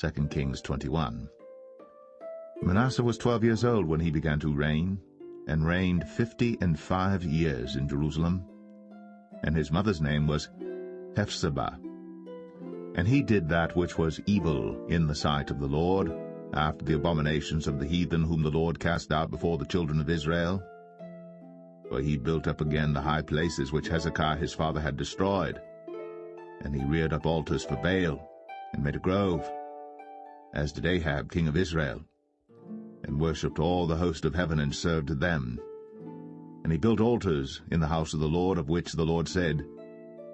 2 Kings 21. Manasseh was 12 years old when he began to reign, and reigned 55 years in Jerusalem. And his mother's name was Hephzibah. And he did that which was evil in the sight of the Lord, after the abominations of the heathen whom the Lord cast out before the children of Israel. For he built up again the high places which Hezekiah his father had destroyed. And he reared up altars for Baal, and made a grove, as did Ahab king of Israel, and worshipped all the host of heaven, and served them. And he built altars in the house of the Lord, of which the Lord said,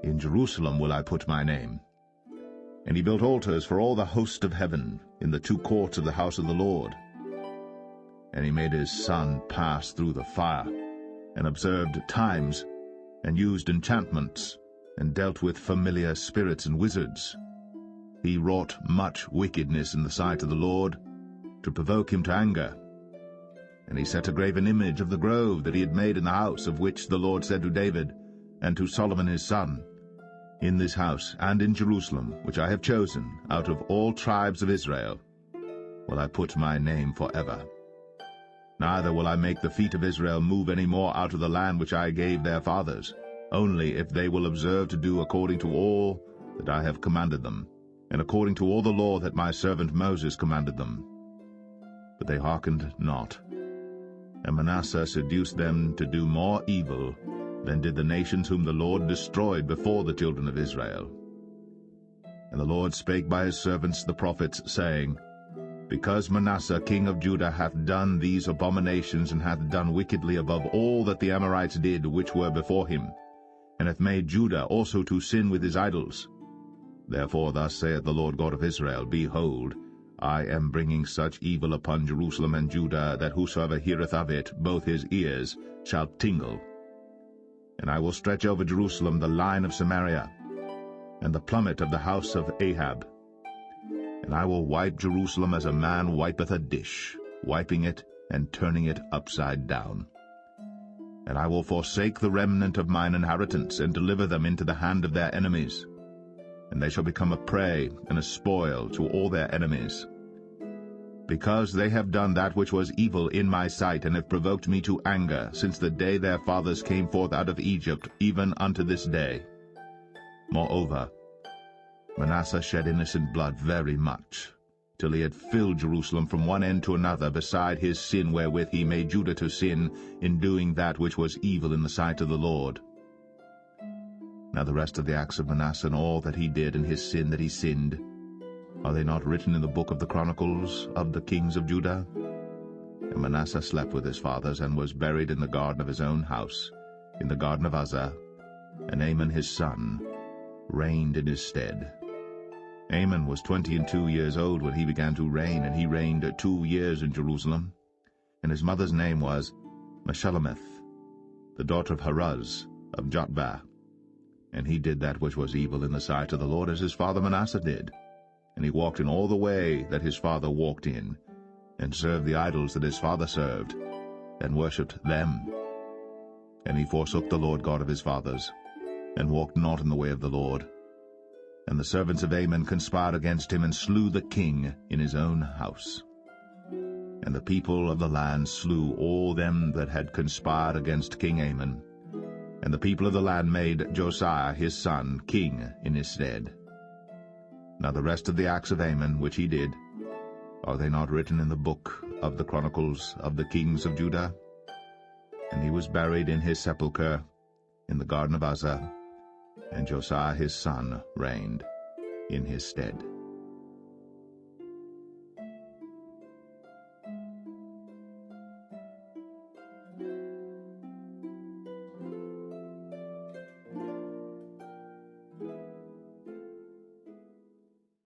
In Jerusalem will I put my name. And he built altars for all the host of heaven in the two courts of the house of the Lord. And he made his son pass through the fire, and observed times, and used enchantments, and dealt with familiar spirits and wizards. He wrought much wickedness in the sight of the Lord, to provoke him to anger. And he set a graven image of the grove that he had made in the house, of which the Lord said to David and to Solomon his son, In this house and in Jerusalem, which I have chosen, out of all tribes of Israel, will I put my name forever. Neither will I make the feet of Israel move any more out of the land which I gave their fathers, only if they will observe to do according to all that I have commanded them, and according to all the law that my servant Moses commanded them. But they hearkened not. And Manasseh seduced them to do more evil than did the nations whom the Lord destroyed before the children of Israel. And the Lord spake by his servants the prophets, saying, Because Manasseh king of Judah hath done these abominations, and hath done wickedly above all that the Amorites did which were before him, and hath made Judah also to sin with his idols. Therefore thus saith the Lord God of Israel, Behold, I am bringing such evil upon Jerusalem and Judah, that whosoever heareth of it, both his ears shall tingle. And I will stretch over Jerusalem the line of Samaria, and the plummet of the house of Ahab. And I will wipe Jerusalem as a man wipeth a dish, wiping it and turning it upside down. And I will forsake the remnant of mine inheritance, and deliver them into the hand of their enemies. And they shall become a prey and a spoil to all their enemies. Because they have done that which was evil in my sight, and have provoked me to anger, since the day their fathers came forth out of Egypt, even unto this day. Moreover, Manasseh shed innocent blood very much, till he had filled Jerusalem from one end to another, beside his sin wherewith he made Judah to sin, in doing that which was evil in the sight of the Lord. Now the rest of the acts of Manasseh, and all that he did, and his sin that he sinned, are they not written in the book of the Chronicles of the kings of Judah? And Manasseh slept with his fathers, and was buried in the garden of his own house, in the garden of Uzzah, and Amon his son reigned in his stead. Amon was 22 years old when he began to reign, and he reigned 2 years in Jerusalem. And his mother's name was Meshullemeth, the daughter of Haruz of Jotbah. And he did that which was evil in the sight of the Lord, as his father Manasseh did. And he walked in all the way that his father walked in, and served the idols that his father served, and worshipped them. And he forsook the Lord God of his fathers, and walked not in the way of the Lord. And the servants of Amon conspired against him, and slew the king in his own house. And the people of the land slew all them that had conspired against King Amon. And the people of the land made Josiah his son king in his stead. Now the rest of the acts of Amon which he did, are they not written in the book of the Chronicles of the kings of Judah? And he was buried in his sepulchre in the garden of Uzzah, and Josiah his son reigned in his stead.